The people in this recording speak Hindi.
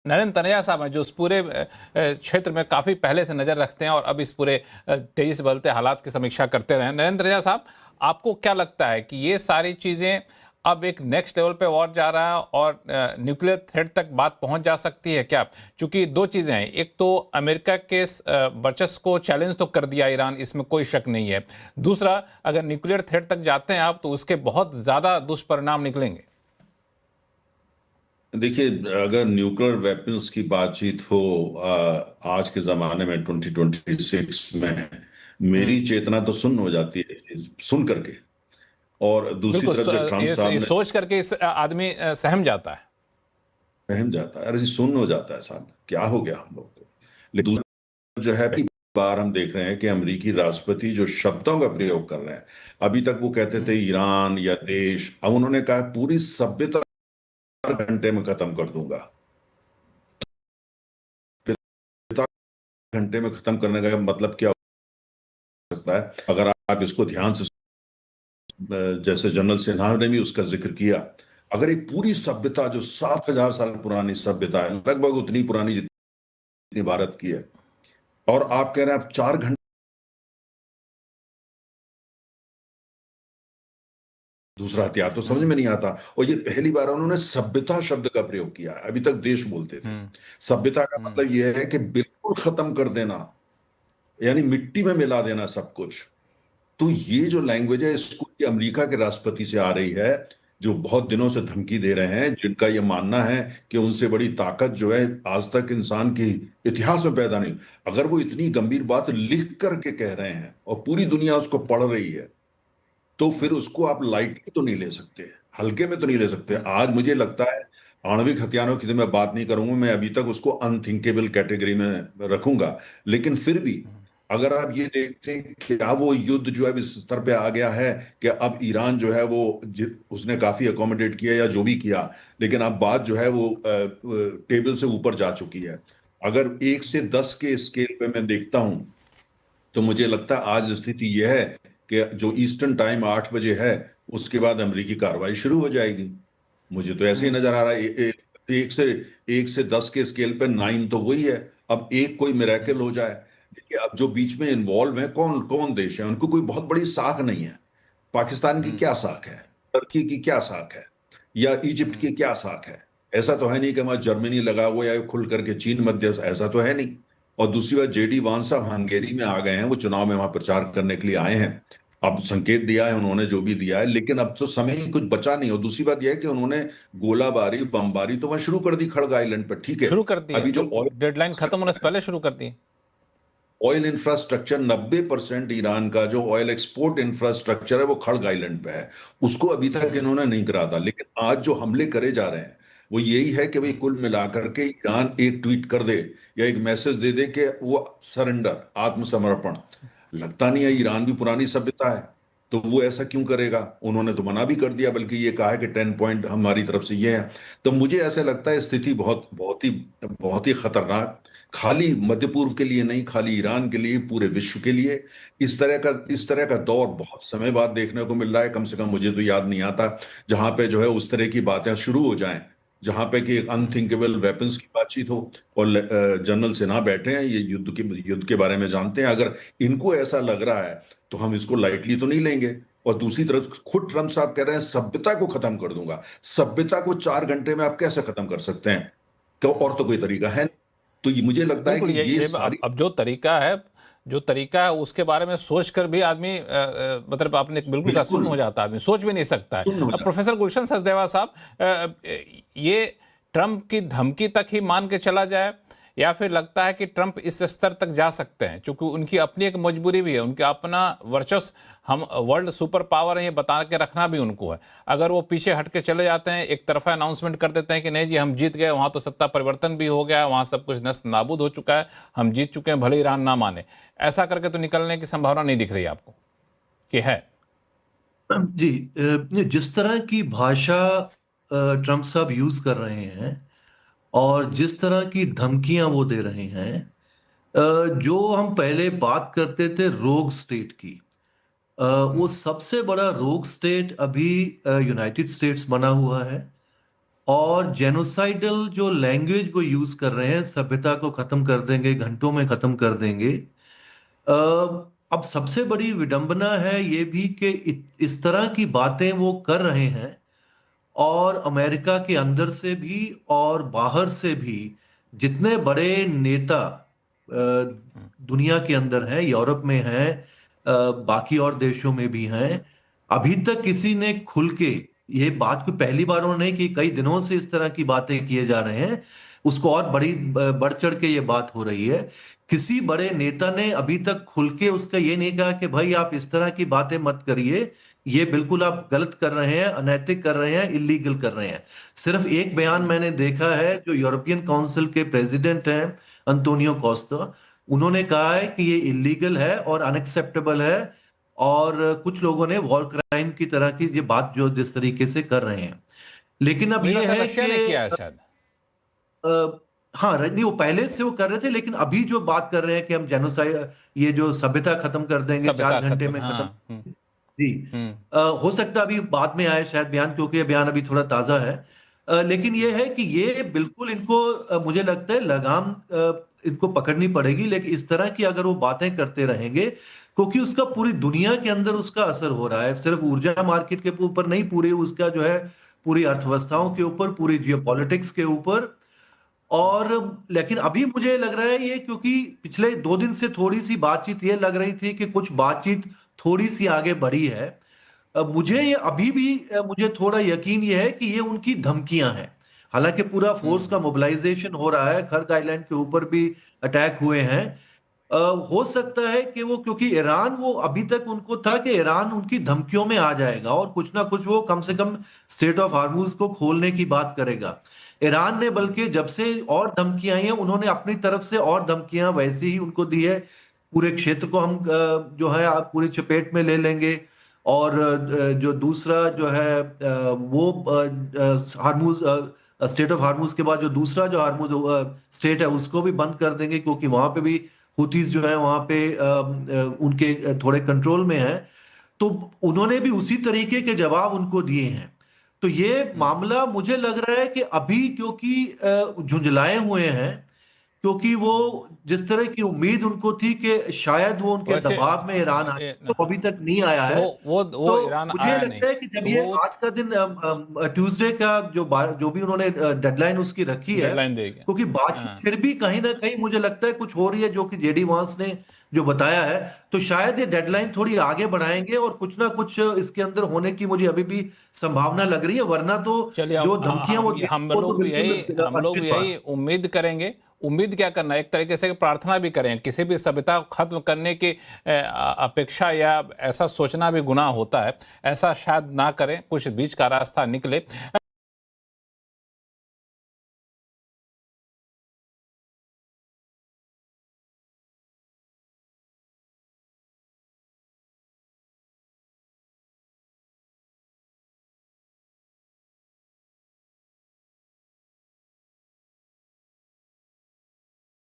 नरेंद्र तनेजा साहब हैं जो उस पूरे क्षेत्र में काफ़ी पहले से नज़र रखते हैं और अब इस पूरे तेजी से बदलते हालात की समीक्षा करते रहे हैं। नरेंद्र तनेजा साहब, आपको क्या लगता है कि ये सारी चीज़ें अब एक नेक्स्ट लेवल पे और जा रहा है और न्यूक्लियर थ्रेट तक बात पहुंच जा सकती है क्या? क्योंकि दो चीज़ें हैं, एक तो अमेरिका के वर्चस्व को चैलेंज तो कर दिया ईरान, इसमें कोई शक नहीं है। दूसरा, अगर न्यूक्लियर थ्रेट तक जाते हैं आप तो उसके बहुत ज़्यादा दुष्परिणाम निकलेंगे। देखिए, अगर न्यूक्लियर वेपन्स की बातचीत हो आज के ज़माने में 2026 में, मेरी चेतना तो सुन्न हो जाती है सुन करके। और दूसरी बिल्कुल, तरफ जब ट्रंप साहब ये ने सोच करके इस आदमी सहम जाता है। फहम जाता है, अरे सुन्न हो जाता है साहब, क्या हो गया हम लोग को। लेकिन दूसरा जो है, पहली बार हम देख रहे हैं कि अमेरिकी राष्ट्रपति जो शब्दों का प्रयोग कर रहे हैं। अभी तक वो कहते थे ईरान या देश, अब उन्होंने कहा पूरी सभ्यता 4 घंटे में खत्म कर दूंगा। 4 घंटे में खत्म करने का मतलब क्या हो सकता है? अगर आप इसको ध्यान से, जैसे जनरल सिन्हा ने भी उसका जिक्र किया, अगर एक पूरी सभ्यता जो 7,000 साल पुरानी सभ्यता है, लगभग उतनी पुरानी जितनी भारत की है, और आप कह रहे हैं आप 4 घंटे, दूसरा हथियार तो समझ में नहीं आता। और ये पहली बार उन्होंने सभ्यता शब्द का प्रयोग किया है, अभी तक देश बोलते थे। हम्म। सभ्यता का हम्म। मतलब यह है कि बिल्कुल खत्म कर देना, यानी मिट्टी में मिला देना सब कुछ। तो ये जो लैंग्वेज है, इसको ये अमेरिका के राष्ट्रपति से आ रही है, जो बहुत दिनों से धमकी दे रहे हैं, जिनका ये मानना है कि उनसे बड़ी ताकत जो है आज तक इंसान के इतिहास में पैदा नहीं। अगर वो इतनी गंभीर बात लिख करके कह रहे हैं और पूरी दुनिया उसको पढ़ रही है, तो फिर उसको आप लाइटली तो नहीं ले सकते, हल्के में तो नहीं ले सकते। आज मुझे लगता है आणविक हथियारों की तो मैं बात नहीं करूंगा, मैं अभी तक उसको अनथिंकेबल कैटेगरी में रखूंगा। लेकिन फिर भी अगर आप ये देखते हैं कि क्या वो युद्ध जो है इस स्तर पे आ गया है कि अब ईरान जो है वो उसने काफी अकोमोडेट किया या जो भी किया, लेकिन अब बात जो है वो टेबल से ऊपर जा चुकी है। अगर 1 से 10 के स्केल पे मैं देखता हूं, तो मुझे लगता है आज स्थिति यह है कि जो ईस्टर्न टाइम 8 बजे है, उसके बाद अमेरिकी कार्रवाई शुरू हो जाएगी। मुझे तो ऐसे ही नजर आ रहा है। एक से 1 से 10 के स्केल पे 9 तो वही है। अब एक कोई मिरेकल हो जाए। देखिए, अब जो बीच में इन्वॉल्व है, कौन कौन देश है, उनको कोई बहुत बड़ी साख नहीं है। पाकिस्तान की क्या साख है, टर्की की क्या साख है, या इजिप्ट की क्या साख है? ऐसा तो है नहीं कि वहां जर्मनी लगा हुआ या खुल करके चीन मध्य, ऐसा तो है नहीं। और दूसरी बात, जेडी वान साहब हंगेरी में आ गए हैं, वो चुनाव में वहां प्रचार करने के लिए आए हैं। अब संकेत दिया है उन्होंने जो भी दिया है, लेकिन अब तो समय ही कुछ बचा नहीं। और दूसरी बात यह है कि उन्होंने गोलाबारी बमबारी तो वहां शुरू कर दी खड़ग आइलैंड पर, ठीक है। शुरू कर दिए, अभी जो बिल्कुल डेडलाइन खत्म होने से पहले शुरू कर दिए। ऑयल इंफ्रास्ट्रक्चर, 90% ईरान का जो ऑयल एक्सपोर्ट इंफ्रास्ट्रक्चर है वो खड़ग आइलैंड पे है। उसको अभी तक इन्होंने नहीं करा था, लेकिन आज जो हमले करे जा रहे हैं वो यही है कि भाई कुल मिलाकर के ईरान एक ट्वीट कर दे या एक मैसेज दे दे कि वो सरेंडर, आत्मसमर्पण। लगता नहीं है, ईरान भी पुरानी सभ्यता है, तो वो ऐसा क्यों करेगा? उन्होंने तो मना भी कर दिया, बल्कि ये कहा है कि 10 पॉइंट हमारी तरफ से ये है। तो मुझे ऐसा लगता है स्थिति बहुत ही खतरनाक, खाली मध्य पूर्व के लिए नहीं, खाली ईरान के लिए, पूरे विश्व के लिए। इस तरह का दौर बहुत समय बाद देखने को मिल रहा है। कम से कम मुझे तो याद नहीं आता जहां पे जो है उस तरह की बातें शुरू हो जाएं, जहां पे कि अनथिंकेबल वेपन्स की बातचीत हो। और जनरल सिन्हा बैठे हैं, ये युद्ध के बारे में जानते हैं। अगर इनको ऐसा लग रहा है तो हम इसको लाइटली तो नहीं लेंगे। और दूसरी तरफ खुद ट्रंप साहब कह रहे हैं सभ्यता को खत्म कर दूंगा। सभ्यता को 4 घंटे में आप कैसे खत्म कर सकते हैं? क्यों, और तो कोई तरीका है नहीं। तो ये मुझे लगता है बिल्कुल, कि ये ये सारी अब जो तरीका है उसके बारे में सोच कर भी आदमी मतलब आपने बिल्कुल कहा, बिल्कुल सुन्न हो जाता है, आदमी सोच भी नहीं सकता है। सुन्न हो अब जाता प्रोफेसर गुलशन सचदेवा साहब, ये ट्रंप की धमकी तक ही मान के चला जाए, या फिर लगता है कि ट्रंप इस स्तर तक जा सकते हैं, क्योंकि उनकी अपनी एक मजबूरी भी है, उनका अपना वर्चस्व, हम वर्ल्ड सुपर पावर है ये बता के रखना भी उनको है। अगर वो पीछे हट के चले जाते हैं, एक तरफा अनाउंसमेंट कर देते हैं कि नहीं जी हम जीत गए, वहां तो सत्ता परिवर्तन भी हो गया, वहां सब कुछ नस्त नाबूद हो चुका है, हम जीत चुके हैं, भले ईरान ना माने, ऐसा करके तो निकलने की संभावना नहीं दिख रही आपको कि है? जी, जिस तरह की भाषा ट्रंप साहब यूज कर रहे हैं और जिस तरह की धमकियां वो दे रहे हैं, जो हम पहले बात करते थे रोग स्टेट की, वो सबसे बड़ा रोग स्टेट अभी यूनाइटेड स्टेट्स बना हुआ है। और जेनोसाइडल जो लैंग्वेज वो यूज कर रहे हैं, सभ्यता को खत्म कर देंगे, घंटों में खत्म कर देंगे। अ, अब सबसे बड़ी विडंबना है ये भी कि इस तरह की बातें वो कर रहे हैं, और अमेरिका के अंदर से भी और बाहर से भी जितने बड़े नेता दुनिया के अंदर हैं, यूरोप में हैं, बाकी और देशों में भी हैं, अभी तक किसी ने खुल के ये बात को, पहली बार उन्होंने कि कई दिनों से इस तरह की बातें किए जा रहे हैं, उसको और बढ़ चढ़ के ये बात हो रही है। किसी बड़े नेता ने अभी तक खुल के उसका ये नहीं कहा कि भाई आप इस तरह की बातें मत करिए, ये बिल्कुल आप गलत कर रहे हैं, अनैतिक कर रहे हैं, इलीगल कर रहे हैं। सिर्फ एक बयान मैंने देखा है, जो यूरोपियन काउंसिल के प्रेसिडेंट हैं अंतोनियो कोस्टा, उन्होंने कहा है कि ये इलीगल है और अनएक्सेप्टेबल है, और कुछ लोगों ने वॉर क्राइम की तरह की ये बात जो जिस तरीके से कर रहे हैं। लेकिन अब मुझे ये लगता है है रशिया ने कि किया है शायद। हाँ, नहीं, वो पहले से वो कर रहे थे, लेकिन अभी जो बात कर रहे हैं कि हम जेनोसाइड, ये जो सभ्यता खत्म कर देंगे, सभ्यता 4 घंटे खत्म, में खत्म। हाँ। जी। हम्म। हो सकता है अभी बाद में आए शायद बयान, क्योंकि ये बयान अभी थोड़ा ताजा है। लेकिन ये है कि ये बिल्कुल इनको, मुझे लगता है लगाम इनको पकड़नी पड़ेगी, लेकिन इस तरह की अगर वो बातें करते रहेंगे, क्योंकि उसका पूरी दुनिया के अंदर उसका असर हो रहा है, सिर्फ ऊर्जा मार्केट के ऊपर नहीं, पूरे उसका जो है पूरी अर्थव्यवस्थाओं के ऊपर, पूरी जियोपॉलिटिक्स के ऊपर। और लेकिन अभी मुझे लग रहा है ये, क्योंकि पिछले 2 दिन से थोड़ी सी बातचीत ये लग रही थी कि कुछ बातचीत थोड़ी सी आगे बढ़ी है। मुझे ये अभी भी मुझे थोड़ा यकीन ये है कि ये उनकी धमकियां हैं। हालांकि पूरा फोर्स का मोबिलाइजेशन हो रहा है, खर्ग आइलैंड के ऊपर भी अटैक हुए हैं। हो सकता है कि वो, क्योंकि ईरान, वो अभी तक उनको था कि ईरान उनकी धमकियों में आ जाएगा और कुछ ना कुछ वो कम से कम स्ट्रेट ऑफ हार्मूज को खोलने की बात करेगा। ईरान ने बल्कि जब से और धमकियां आई हैं, उन्होंने अपनी तरफ से और धमकियां वैसे ही उनको दी है, पूरे क्षेत्र को हम जो है आप पूरी चपेट में ले लेंगे, और जो दूसरा जो है वो हार्मूज, स्टेट ऑफ हार्मूज के बाद जो दूसरा जो हार्मूज स्टेट है उसको भी बंद कर देंगे, क्योंकि वहां पे भी हुतीज जो है वहां पे उनके थोड़े कंट्रोल में है। तो उन्होंने भी उसी तरीके के जवाब उनको दिए हैं। तो ये मामला मुझे लग रहा है कि अभी, क्योंकि झुंझलाए हुए हैं, क्योंकि वो जिस तरह की उम्मीद उनको थी कि शायद वो उनके वैसे दबाव में ईरान आए, तो अभी तक नहीं आया है। वो तो ईरान मुझे आया नहीं। लगता है कि जब तो ये वो आज का दिन, ट्यूसडे का जो भी उन्होंने डेडलाइन उसकी रखी है, डेडलाइन देगी। क्योंकि बातचीत हाँ। फिर भी कहीं ना कहीं मुझे लगता है कुछ हो रही है, जो कि जेडी वांस ने जो बताया है, तो शायद ये डेडलाइन थोड़ी आगे बढ़ाएंगे और कुछ ना कुछ इसके अंदर होने की मुझे अभी भी संभावना लग रही है, वरना तो चलिए, जो धमकियां वो हम वो तो लोग भी बिल्कुल यही अनुचित बात। उम्मीद करेंगे। उम्मीद क्या करना है, एक तरीके से प्रार्थना भी करें। किसी भी सभ्यता को खत्म करने की अपेक्षा या ऐसा सोचना भी गुनाह होता है। ऐसा शायद ना करें, कुछ बीच का रास्ता निकले।